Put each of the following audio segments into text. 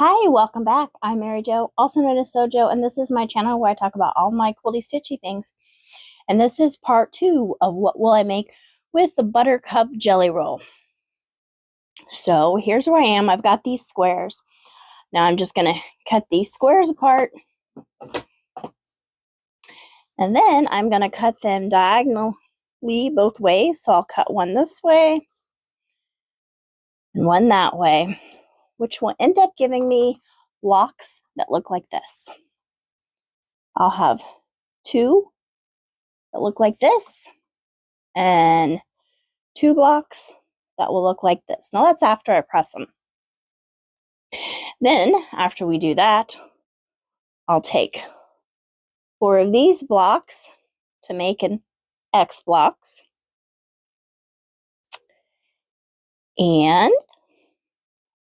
Hi, welcome back. I'm Mary Jo, also known as Sojo, and this is my channel where I talk about all my quilty stitchy things. And this is part 2 of what will I make with the Buttercup jelly roll. So here's where I am. I've got these squares. Now I'm just going to cut these squares apart. And then I'm going to cut them diagonally both ways. So I'll cut one this way and one that way, which will end up giving me blocks that look like this. I'll have two that look like this and two blocks that will look like this. Now that's after I press them. Then after we do that, I'll take 4 of these blocks to make an X blocks, and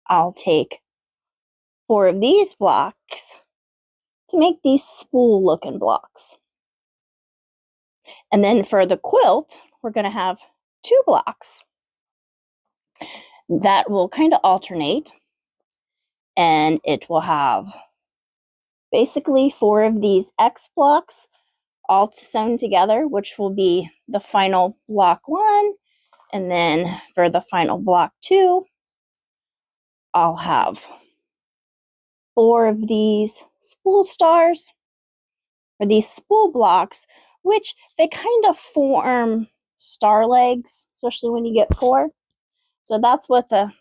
I'll take 4 of these blocks to make these spool looking blocks. And then for the quilt, we're going to have 2 blocks that will kind of alternate, and it will have basically 4 of these X blocks all sewn together, which will be the final block 1. And then for the final block 2, I'll have 4 of these Spool Stars, or these spool blocks, which they kind of form star legs, especially when you get 4. So that's what the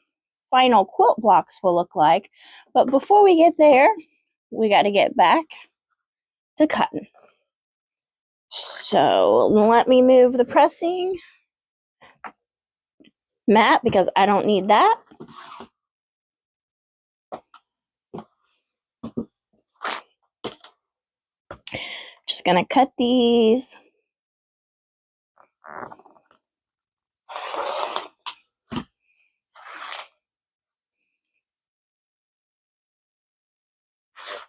final quilt blocks will look like. But before we get there, we got to get back to cutting. So let me move the pressing mat because I don't need that. Just gonna cut these.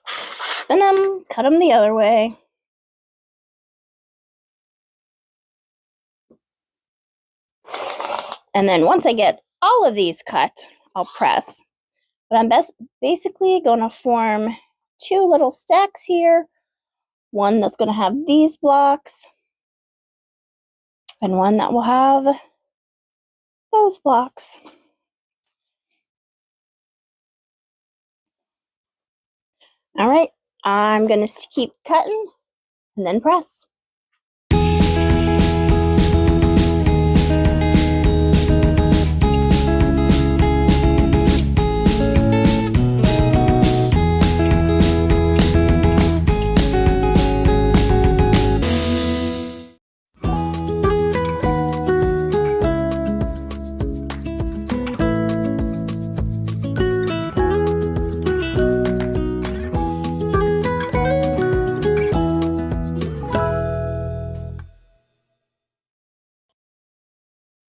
Spin them, cut them the other way. And then once I get all of these cut, I'll press. But I'm basically going to form 2 little stacks here. One that's going to have these blocks, and one that will have those blocks. All right, I'm going to keep cutting and then press.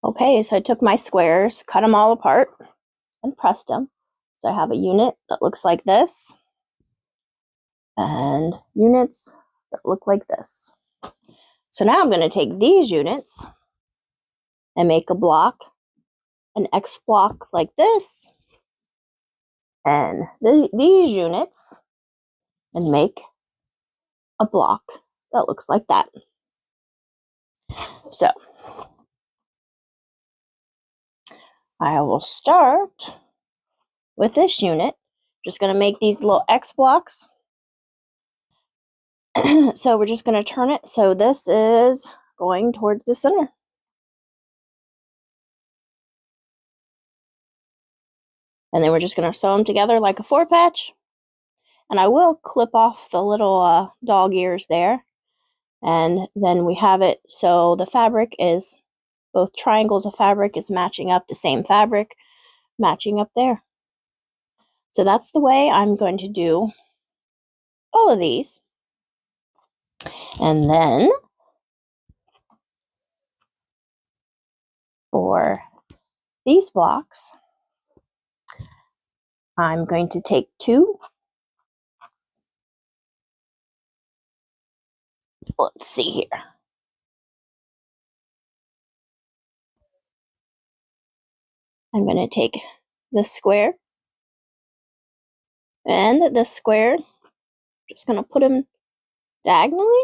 Okay, so I took my squares, cut them all apart, and pressed them. So I have a unit that looks like this, and units that look like this. So now I'm going to take these units and make a block, an X block like this, and these units, and make a block that looks like that. So I will start with this unit. Just going to make these little X blocks. So we're just going to turn it so this is going towards the center. And then we're just going to sew them together like a 4-patch. And I will clip off the little dog ears there. And then we have it so the fabric is, both triangles of fabric is matching up the same fabric, matching up there. So that's the way I'm going to do all of these. And then for these blocks, I'm going to take 2. Let's see here. I'm going to take this square And this square, just going to put them diagonally.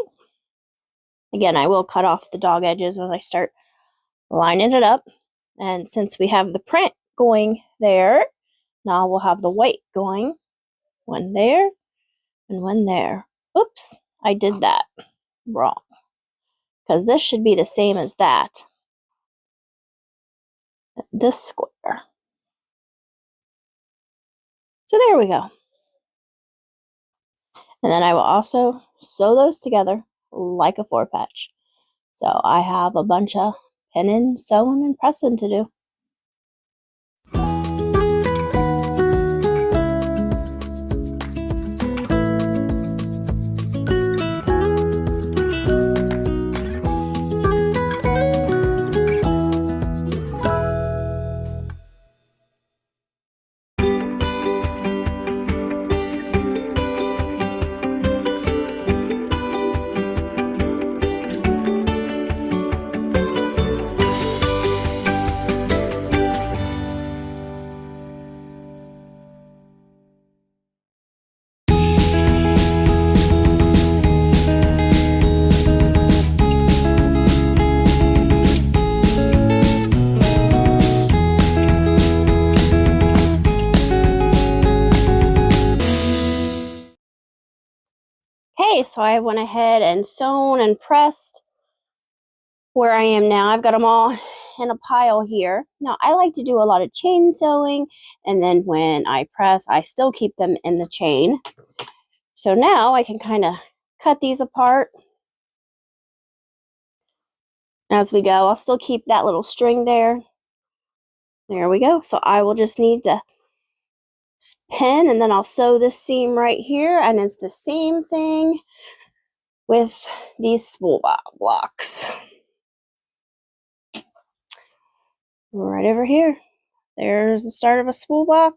Again, I will cut off the dog edges when I start lining it up. And since we have the print going there, now we'll have the white going one there and one there. Oops, I did that wrong. Because this should be the same as that. This square. So there we go. And then I will also sew those together like a 4-patch. So I have a bunch of pinning, sewing, and pressing to do. Okay, so I went ahead and sewn and pressed where I am now. I've got them all in a pile here. Now, I like to do a lot of chain sewing, and then when I press, I still keep them in the chain. So now I can kind of cut these apart as we go. I'll still keep that little string there. There we go. So I will just need to pin, and then I'll sew this seam right here, and it's the same thing with these spool blocks. Right over here. There's the start of a spool block.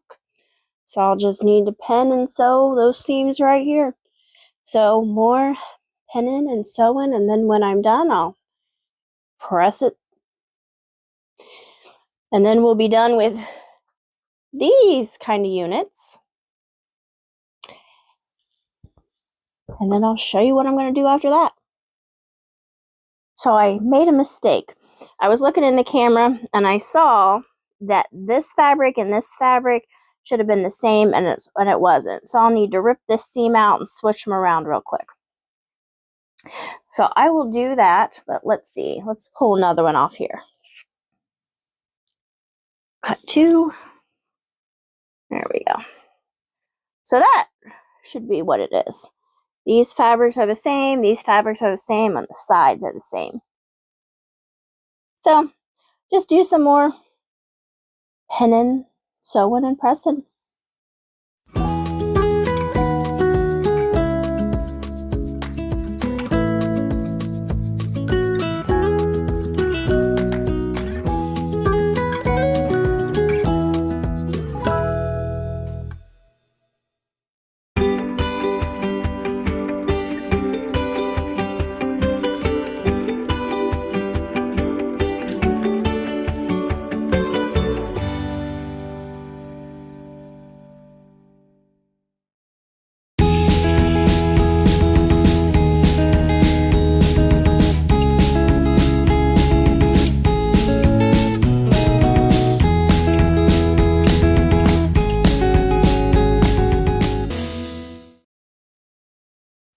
So I'll just need to pin and sew those seams right here. So more pinning and sewing, and then when I'm done, I'll press it. And then we'll be done with these kind of units. And then I'll show you what I'm going to do after that. So I made a mistake. I was looking in the camera and I saw that this fabric and this fabric should have been the same, and it wasn't. So I'll need to rip this seam out and switch them around real quick. So I will do that, but let's see. Let's pull another one off here. Cut 2. There we go. So that should be what it is. These fabrics are the same. These fabrics are the same, and the sides are the same. So just do some more pinning, sewing, and pressing.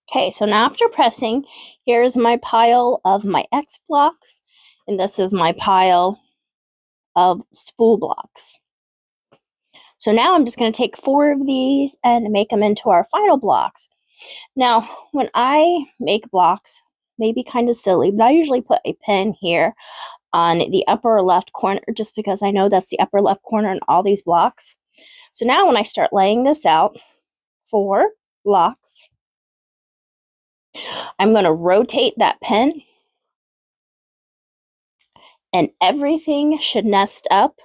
Okay, so now after pressing, here's my pile of my X blocks, and this is my pile of spool blocks. So now I'm just going to take 4 of these and make them into our final blocks. Now, when I make blocks, maybe kind of silly, but I usually put a pin here on the upper left corner just because I know that's the upper left corner in all these blocks. So now when I start laying this out, 4 blocks, I'm going to rotate that pin, and everything should nest up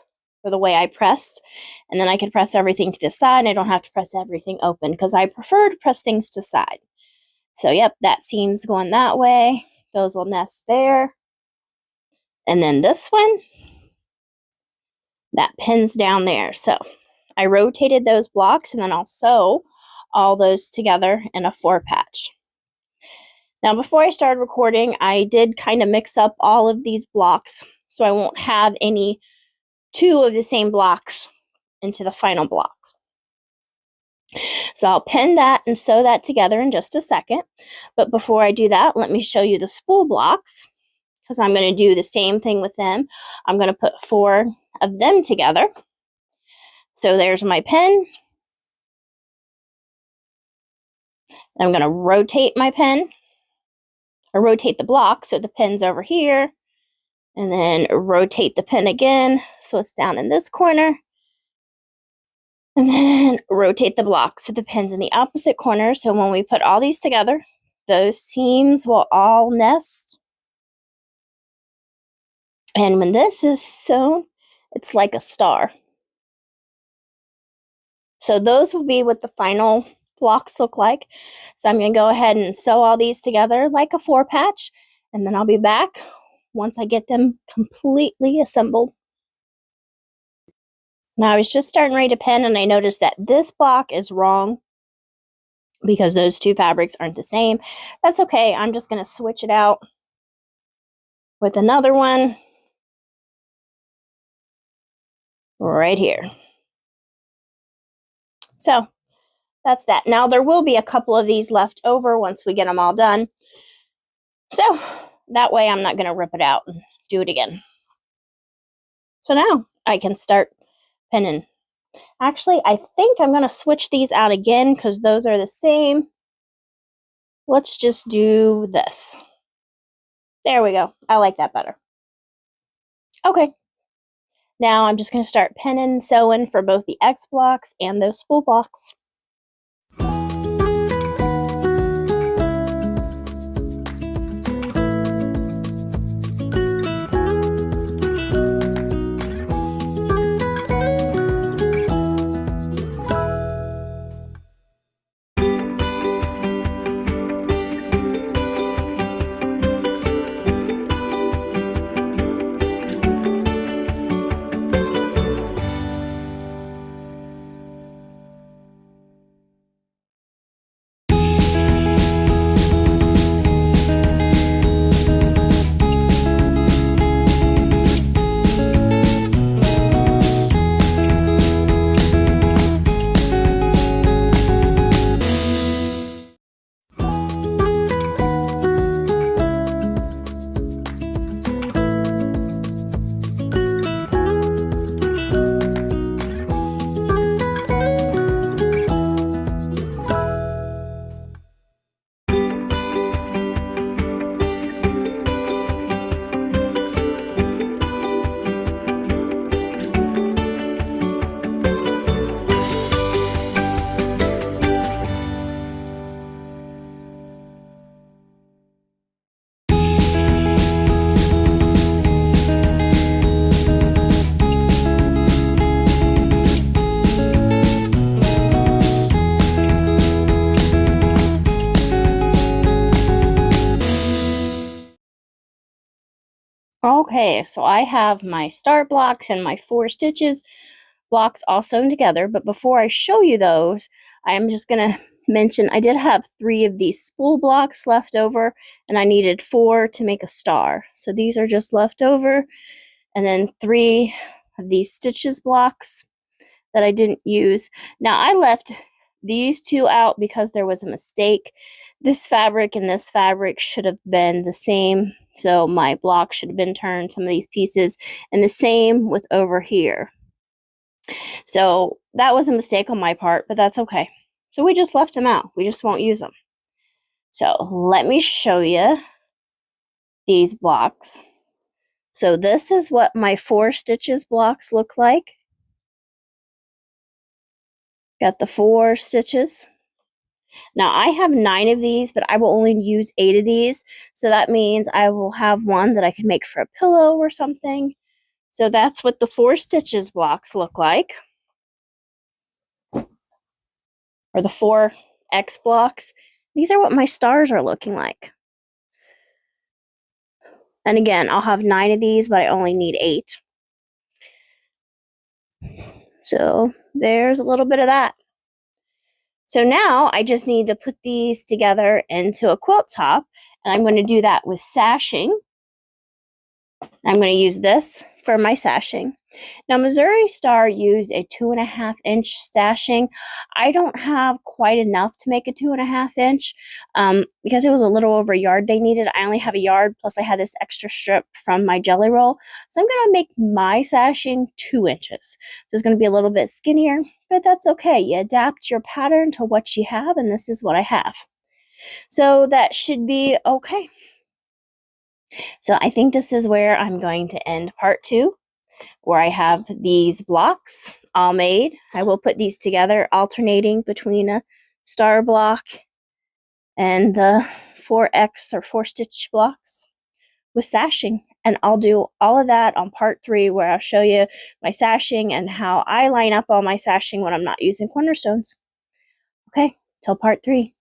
for the way I pressed, and then I can press everything to the side, and I don't have to press everything open because I prefer to press things to the side. So yep, that seam's going that way. Those will nest there. And then this one, that pin's down there. So I rotated those blocks, and then I'll sew all those together in a 4-patch. Now, before I started recording, I did kind of mix up all of these blocks, so I won't have any 2 of the same blocks into the final blocks. So I'll pin that and sew that together in just a second. But before I do that, let me show you the spool blocks, because I'm going to do the same thing with them. I'm going to put 4 of them together. So there's my pin. I'm going to rotate my pin, or rotate the block so the pin's over here, and then rotate the pin again so it's down in this corner, and then rotate the block so the pin's in the opposite corner. So when we put all these together, those seams will all nest. And when this is sewn, it's like a star. So those will be what the final blocks look like. So I'm going to go ahead and sew all these together like a 4-patch, and then I'll be back once I get them completely assembled. Now I was just starting ready to pin, and I noticed that this block is wrong because those 2 fabrics aren't the same. That's okay. I'm just going to switch it out with another one right here. So that's that. Now there will be a couple of these left over once we get them all done. So that way I'm not going to rip it out and do it again. So now I can start pinning. Actually, I think I'm going to switch these out again because those are the same. Let's just do this. There we go. I like that better. Okay. Now I'm just going to start pinning, sewing for both the X blocks and those spool blocks. Okay, so I have my start blocks and my 4 stitches blocks all sewn together, but before I show you those, I am just going to mention I did have 3 of these spool blocks left over, and I needed 4 to make a star. So these are just left over, and then 3 of these stitches blocks that I didn't use. Now I left these 2 out because there was a mistake. This fabric and this fabric should have been the same, so my block should have been turned, some of these pieces, and the same with over here. So that was a mistake on my part, but that's okay. So we just left them out. We just won't use them. So let me show you these blocks. So this is what my 4 stitches blocks look like. Got the 4 stitches. Now I have 9 of these, but I will only use 8 of these. So that means I will have one that I can make for a pillow or something. So that's what the 4 stitches blocks look like. Or the 4 X blocks. These are what my stars are looking like. And again, I'll have 9 of these, but I only need 8. So there's a little bit of that. So now I just need to put these together into a quilt top, and I'm going to do that with sashing. I'm going to use this for my sashing. Now, Missouri Star used a 2.5-inch sashing. I don't have quite enough to make a 2.5-inch because it was a little over a yard they needed. I only have a yard, plus I had this extra strip from my jelly roll. So I'm going to make my sashing 2 inches. So it's going to be a little bit skinnier, but that's okay. You adapt your pattern to what you have, and this is what I have. So that should be okay. So I think this is where I'm going to end part 2, where I have these blocks all made. I will put these together, alternating between a star block and the 4X or 4-stitch blocks with sashing. And I'll do all of that on part 3, where I'll show you my sashing and how I line up all my sashing when I'm not using cornerstones. Okay, till part 3.